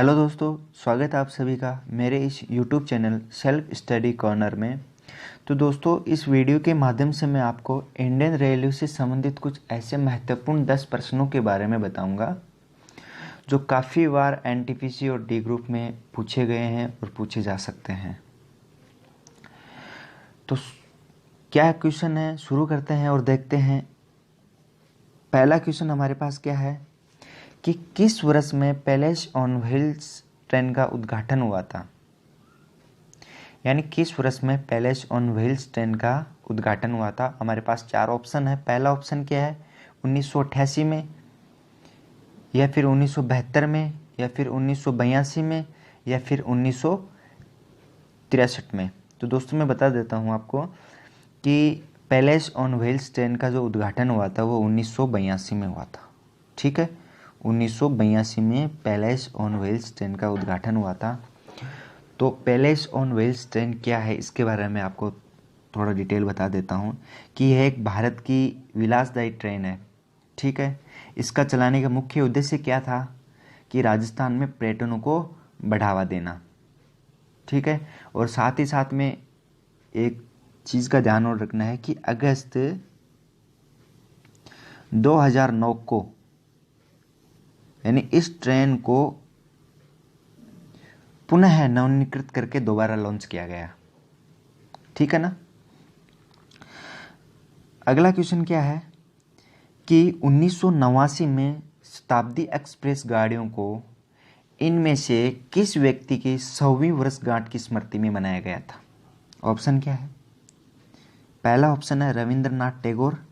Hello दोस्तों, स्वागत है आप सभी का मेरे इस YouTube channel self study corner में। तो दोस्तों, इस वीडियो के माध्यम से मैं आपको इंडियन रेलवे से संबंधित कुछ ऐसे महत्वपूर्ण 10 प्रश्नों के बारे में बताऊंगा जो काफ़ी बार एनटीपीसी और डी ग्रुप में पूछे गए हैं और पूछे जा सकते हैं। तो क्या क्वेश्चन है, शुरू करते हैं और देखते हैं। पहला क्वेश्चन हमारे पास क्या है कि किस वर्ष में पैलेस ऑन व्हील्स ट्रेन का उद्घाटन हुआ था। यानी किस वर्ष में पैलेस ऑन व्हील्स ट्रेन का उद्घाटन हुआ था। हमारे पास 4 ऑप्शन है। पहला ऑप्शन क्या है, 1988 में, या फिर 1972 में, या फिर 1982 में, या फिर 1963 में। तो दोस्तों, मैं बता देता हूँ आपको कि पैलेस ऑन व्हील्स ट्रेन का जो उद्घाटन हुआ था वो 1982 में हुआ था। ठीक है, 1982 में पैलेस ऑन व्हील्स ट्रेन का उद्घाटन हुआ था। तो पैलेस ऑन व्हील्स ट्रेन क्या है, इसके बारे में आपको थोड़ा डिटेल बता देता हूँ कि यह एक भारत की विलासदायी ट्रेन है। ठीक है, इसका चलाने का मुख्य उद्देश्य क्या था कि राजस्थान में पर्यटनों को बढ़ावा देना। ठीक है, और साथ ही साथ में एक चीज़ का ध्यान और रखना है कि अगस्त 2009 को, यानी इस ट्रेन को पुनः नवीनीकृत करके दोबारा लॉन्च किया गया। ठीक है ना। अगला क्वेश्चन क्या है कि 1989 में शताब्दी एक्सप्रेस गाड़ियों को इनमें से किस व्यक्ति की 100वीं वर्षगांठ की स्मृति में मनाया गया था। ऑप्शन क्या है, पहला ऑप्शन है रविंद्रनाथ टैगोर,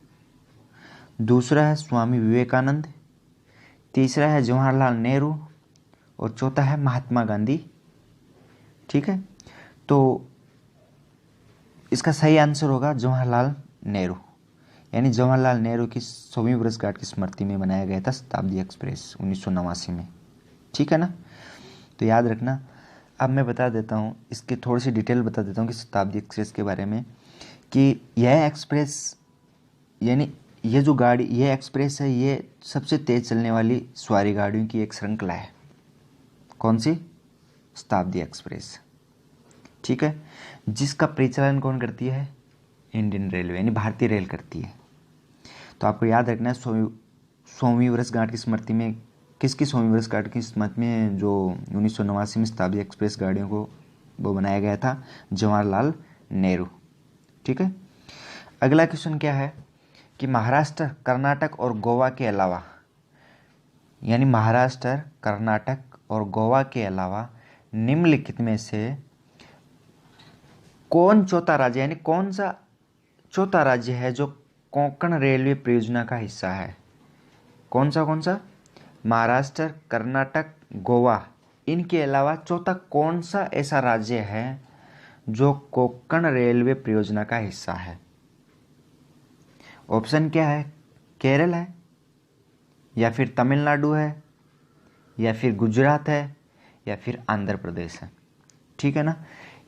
दूसरा है स्वामी विवेकानंद, तीसरा है जवाहरलाल नेहरू और चौथा है महात्मा गांधी। ठीक है, तो इसका सही आंसर होगा जवाहरलाल नेहरू। यानी जवाहरलाल नेहरू की 100वीं वर्षगांठ की स्मृति में बनाया गया था शताब्दी एक्सप्रेस 1989 में। ठीक है ना, तो याद रखना। अब मैं बता देता हूँ, इसकी थोड़ी सी डिटेल बता देता हूँ कि शताब्दी एक्सप्रेस के बारे में, कि यह एक्सप्रेस, यानी ये जो गाड़ी, ये एक्सप्रेस है, ये सबसे तेज़ चलने वाली सवारी गाड़ियों की एक श्रृंखला है। कौन सी? शताब्दी एक्सप्रेस। ठीक है, जिसका परिचालन कौन करती है? इंडियन रेलवे, यानी भारतीय रेल करती है। तो आपको याद रखना है 100वीं वर्षगांठ की स्मृति में, किसकी 100वीं वर्षगांठ की स्मृति में जो 1989 में शताब्दी एक्सप्रेस गाड़ियों को वो बनाया गया था? जवाहरलाल नेहरू। ठीक है, अगला क्वेश्चन क्या है कि महाराष्ट्र, कर्नाटक और गोवा के अलावा, यानी महाराष्ट्र, कर्नाटक और गोवा के अलावा निम्नलिखित में से कौन चौथा राज्य, यानी कौन सा चौथा राज्य है जो कोंकण रेलवे परियोजना का हिस्सा है? कौन सा? महाराष्ट्र, कर्नाटक, गोवा, इनके अलावा चौथा कौन सा ऐसा राज्य है जो कोंकण रेलवे परियोजना का हिस्सा है? ऑप्शन क्या है, केरल है, या फिर तमिलनाडु है, या फिर गुजरात है, या फिर आंध्र प्रदेश है। ठीक है ना,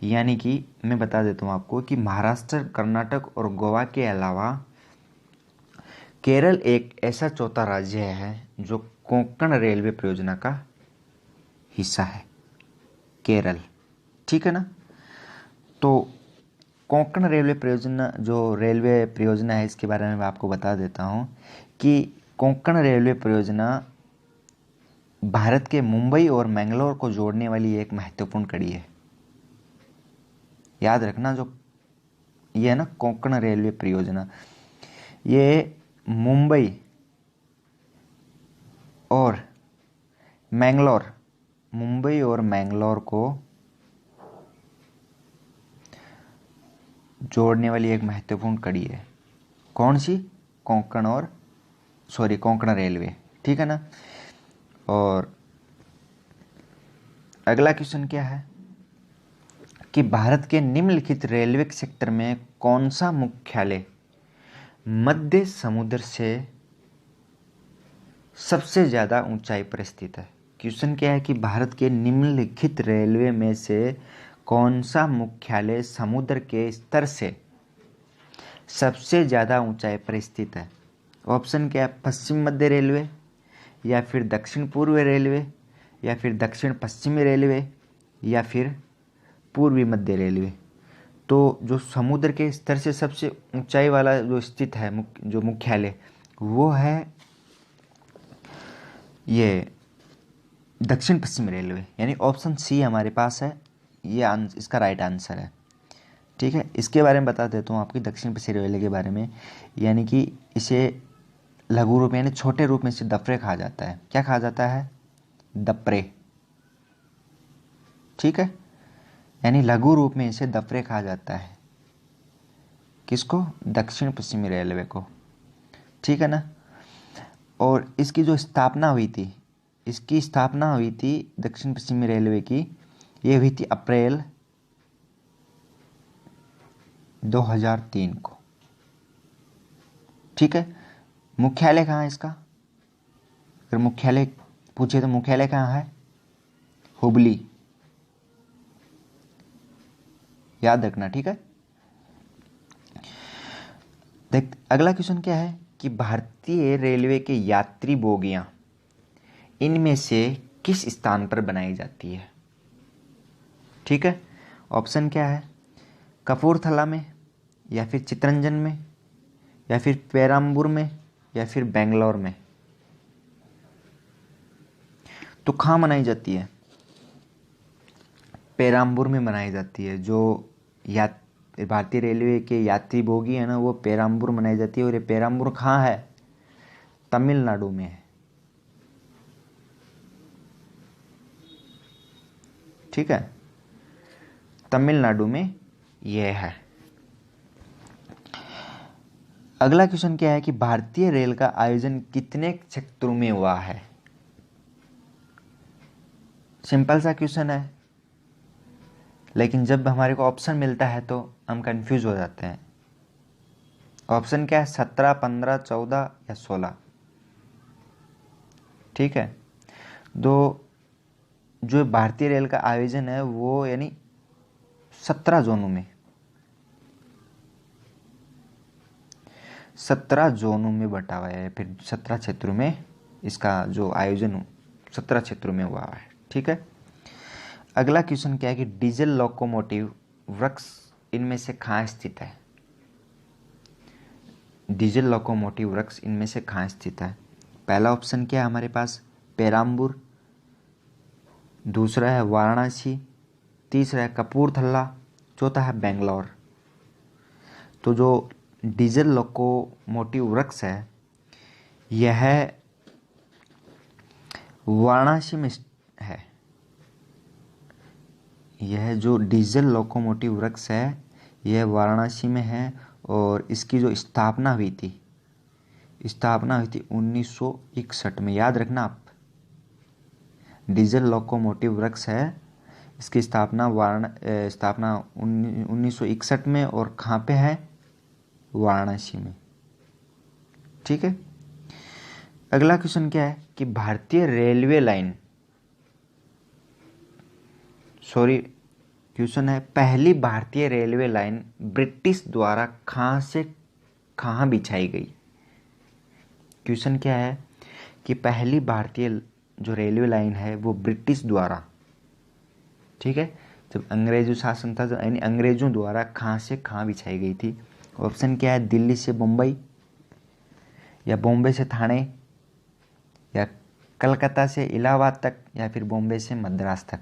यानी कि मैं बता देता हूँ आपको कि महाराष्ट्र, कर्नाटक और गोवा के अलावा केरल एक ऐसा चौथा राज्य है जो कोंकण रेलवे परियोजना का हिस्सा है, केरल। ठीक है ना, तो कोंकण रेलवे परियोजना, जो रेलवे परियोजना है, इसके बारे में मैं आपको बता देता हूँ कि कोंकण रेलवे परियोजना भारत के मुंबई और मैंगलोर को जोड़ने वाली एक महत्वपूर्ण कड़ी है। याद रखना, जो ये है ना कोंकण रेलवे परियोजना, ये मुंबई और मैंगलोर को जोड़ने वाली एक महत्वपूर्ण कड़ी है। कौन सी? कोंकण रेलवे। ठीक है ना। और अगला क्वेश्चन क्या है कि भारत के निम्नलिखित रेलवे सेक्टर में कौन सा मुख्यालय मध्य समुद्र से सबसे ज़्यादा ऊंचाई पर स्थित है? क्वेश्चन क्या है कि भारत के निम्नलिखित रेलवे में से कौन सा मुख्यालय समुद्र के स्तर से सबसे ज़्यादा ऊंचाई पर स्थित है? ऑप्शन क्या है, पश्चिम मध्य रेलवे, या फिर दक्षिण पूर्व रेलवे, या फिर दक्षिण पश्चिमी रेलवे या फिर पूर्वी मध्य रेलवे। तो जो समुद्र के स्तर से सबसे ऊंचाई वाला जो स्थित है जो मुख्यालय, वो है ये दक्षिण पश्चिम रेलवे, यानी ऑप्शन सी हमारे पास है, ये इसका राइट आंसर है। ठीक है, इसके बारे में बता देता हूँ आपकी दक्षिण पश्चिम रेलवे के बारे में, यानी कि इसे लघु रूप यानी छोटे रूप में इसे दफरे कहा जाता है। क्या कहा जाता है? दपरे। ठीक है, यानी लघु रूप में इसे दफरे कहा जाता है। किसको? दक्षिण पश्चिमी रेलवे को। ठीक है ना। और इसकी जो स्थापना हुई थी, इसकी स्थापना हुई थी दक्षिण पश्चिमी रेलवे की, ये हुई थी अप्रैल 2003 को। ठीक है, मुख्यालय कहाँ है इसका? अगर मुख्यालय पूछे तो मुख्यालय कहाँ है? हुबली, याद रखना। ठीक है, देख अगला क्वेश्चन क्या है कि भारतीय रेलवे के यात्री बोगियां इनमें से किस स्थान पर बनाई जाती है? ठीक है, ऑप्शन क्या है? कपूरथला में, या फिर चितरंजन में, या फिर पेराम्बूर में, या फिर बेंगलोर में। तो कहाँ बनाई जाती है? पेराम्बूर में बनाई जाती है। जो भारतीय रेलवे के यात्री बोगी है ना, वो पेराम्बूर बनाई जाती है। और ये पेराम्बूर कहाँ है? तमिलनाडु में है। ठीक है, तमिलनाडु में यह है। अगला क्वेश्चन क्या है कि भारतीय रेल का आयोजन कितने क्षेत्रों में हुआ है? सिंपल सा क्वेश्चन है, लेकिन जब हमारे को ऑप्शन मिलता है तो हम कंफ्यूज हो जाते हैं। ऑप्शन क्या है? 17, 15, 14 या 16। ठीक है, जो भारतीय रेल का आयोजन है वो यानी 17 जोनों में, 17 जोनों में बटा हुआ है, फिर 17 क्षेत्रों में इसका जो आयोजन 17 क्षेत्रों में हुआ है। ठीक है, अगला क्वेश्चन क्या है कि डीजल लोकोमोटिव वृक्ष इनमें से कहाँ स्थित है? डीजल लोकोमोटिव वृक्ष इनमें से कहाँ स्थित है? पहला ऑप्शन क्या है हमारे पास? पेराम्बूर, दूसरा है वाराणसी, तीसरा है कपूरथला, चौथा है बेंगलोर। तो जो डीजल लोकोमोटिव वृक्ष है यह वाराणसी में है। यह जो डीजल लोकोमोटिव वृक्ष है यह वाराणसी में है। और इसकी जो स्थापना हुई थी 1961 में। याद रखना आप, डीजल लोकोमोटिव वृक्ष है, इसकी स्थापना 1961 में। और कहाँ पे है? वाराणसी में। ठीक है, अगला क्वेश्चन क्या है कि भारतीय रेलवे लाइन, क्वेश्चन है पहली भारतीय रेलवे लाइन ब्रिटिश द्वारा कहाँ से कहाँ बिछाई गई? क्वेश्चन क्या है कि पहली भारतीय जो रेलवे लाइन है वो ब्रिटिश द्वारा, ठीक है, जब अंग्रेजों शासन था, यानी अंग्रेजों द्वारा कहाँ से कहाँ बिछाई गई थी? ऑप्शन क्या है? दिल्ली से मुंबई, या बॉम्बे से थाने, या कलकत्ता से इलाहाबाद तक, या फिर बॉम्बे से मद्रास तक।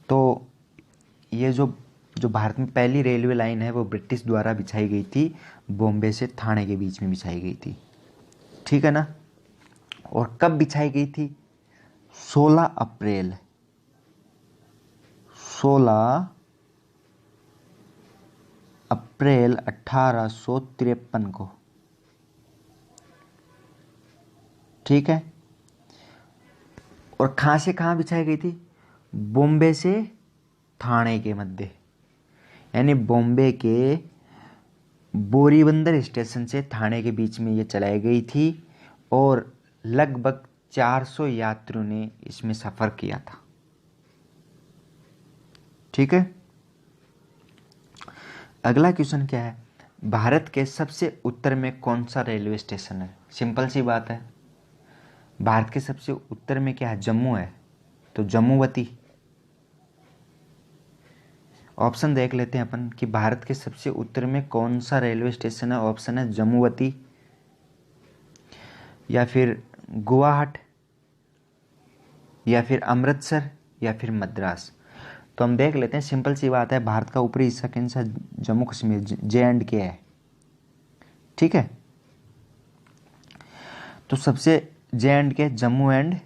तो ये जो भारत में पहली रेलवे लाइन है वो ब्रिटिश द्वारा बिछाई गई थी, बॉम्बे से थाने के बीच में बिछाई गई थी। ठीक है ना। और कब बिछाई गई थी? 16 अप्रैल 1853 को। ठीक है, और कहाँ से कहाँ बिछाई गई थी? बॉम्बे से थाने के मध्य, यानी बॉम्बे के बोरीबंदर स्टेशन से थाने के बीच में ये चलाई गई थी। और लगभग 400 यात्रियों ने इसमें सफ़र किया था। ठीक है, अगला क्वेश्चन क्या है? भारत के सबसे उत्तर में कौन सा रेलवे स्टेशन है? सिंपल सी बात है, भारत के सबसे उत्तर में क्या है? जम्मू है। तो जम्मूवती। ऑप्शन देख लेते हैं अपन कि भारत के सबसे उत्तर में कौन सा रेलवे स्टेशन है। ऑप्शन है जम्मूवती, या फिर गुवाहाटी, या फिर अमृतसर, या फिर मद्रास। तो हम देख लेते हैं, सिंपल सी बात है, भारत का ऊपरी हिस्सा कौन सा? जम्मू कश्मीर, J&K है। ठीक है, तो सबसे J&K, जम्मू एंड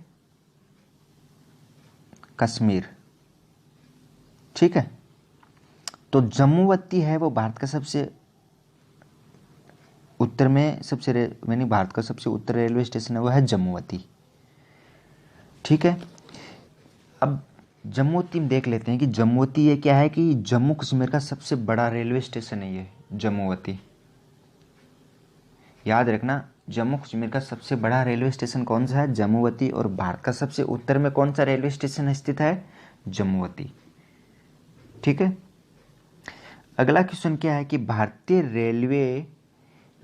कश्मीर। ठीक है, तो जम्मूवती है वो भारत का सबसे उत्तर में यानी भारत का सबसे उत्तर रेलवे स्टेशन है, वो है जम्मूवती। ठीक है, अब जम्मूवती में देख लेते हैं कि जम्मूवती ये क्या है कि जम्मू कश्मीर का सबसे बड़ा रेलवे स्टेशन है ये जम्मूवती। याद रखना, जम्मू कश्मीर का सबसे बड़ा रेलवे स्टेशन कौन सा है? जम्मूवती। और भारत का सबसे उत्तर में कौन सा रेलवे स्टेशन स्थित है? जम्मूवती। ठीक है, अगला क्वेश्चन क्या है कि भारतीय रेलवे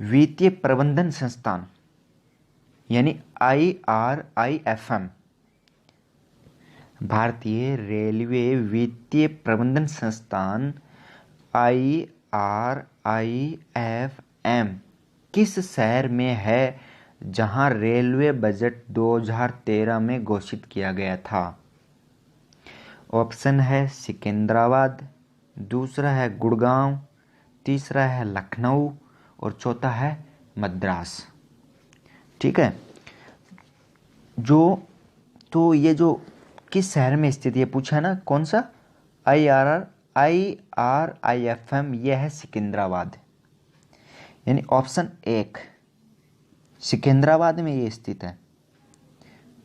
वित्तीय प्रबंधन संस्थान यानी IRIFM, भारतीय रेलवे वित्तीय प्रबंधन संस्थान IRIFM किस शहर में है जहां रेलवे बजट 2013 में घोषित किया गया था? ऑप्शन है सिकंदराबाद, दूसरा है गुड़गांव, तीसरा है लखनऊ और चौथा है मद्रास। ठीक है, तो ये जो किस शहर में स्थित, ये पूछा है ना, कौन सा? IRIFM, ये है सिकंदराबाद, यानी ऑप्शन 1 सिकंदराबाद में ये स्थित है।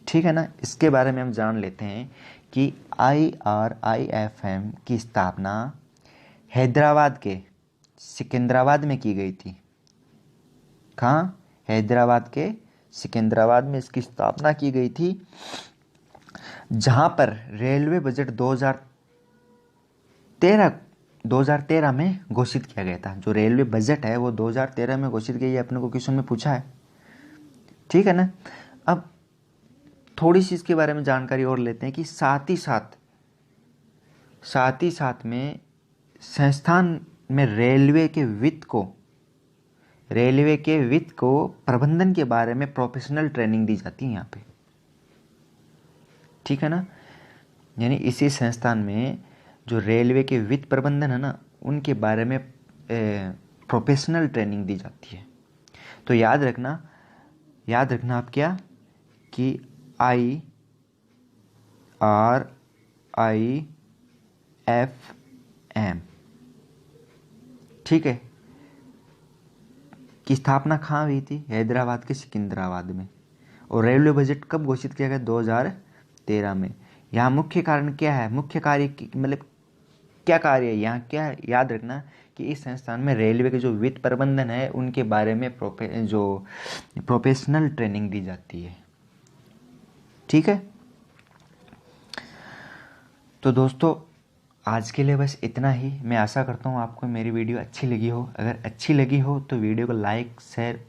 ठीक है ना, इसके बारे में हम जान लेते हैं कि IRIFM की स्थापना हैदराबाद के सिकंदराबाद में की गई थी। कहाँ? हैदराबाद के सिकंदराबाद में इसकी स्थापना की गई थी, जहां पर रेलवे बजट 2013 में घोषित किया गया था। जो रेलवे बजट है वो 2013 में घोषित किया, ये अपने को क्वेश्चन में पूछा है। ठीक है ना, अब थोड़ी सी इसके बारे में जानकारी और लेते हैं कि साथ ही साथ में संस्थान में रेलवे के वित्त को प्रबंधन के बारे में प्रोफेशनल ट्रेनिंग दी जाती है यहाँ पे। ठीक है ना, यानी इसी संस्थान में जो रेलवे के वित्त प्रबंधन है ना, उनके बारे में प्रोफेशनल ट्रेनिंग दी जाती है। तो याद रखना आप क्या कि IRIFM, ठीक है, की स्थापना कहाँ हुई थी? हैदराबाद के सिकंदराबाद में। और रेलवे बजट कब घोषित किया गया? 2013 में। यहाँ मुख्य कारण क्या है? मुख्य कार्य मतलब क्या कार्य है यहाँ? क्या याद रखना कि इस संस्थान में रेलवे के जो वित्त प्रबंधन है उनके बारे में जो प्रोफेशनल ट्रेनिंग दी जाती है। ठीक है, तो दोस्तों आज के लिए बस इतना ही। मैं आशा करता हूँ आपको मेरी वीडियो अच्छी लगी हो। अगर अच्छी लगी हो तो वीडियो को लाइक, शेयर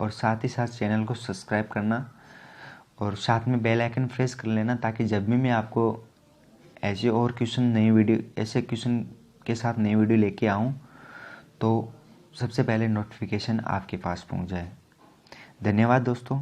और साथ ही साथ चैनल को सब्सक्राइब करना और साथ में बेल आइकन प्रेस कर लेना, ताकि जब भी मैं आपको ऐसे क्वेश्चन के साथ नई वीडियो लेके आऊँ तो सबसे पहले नोटिफिकेशन आपके पास पहुँच जाए। धन्यवाद दोस्तों।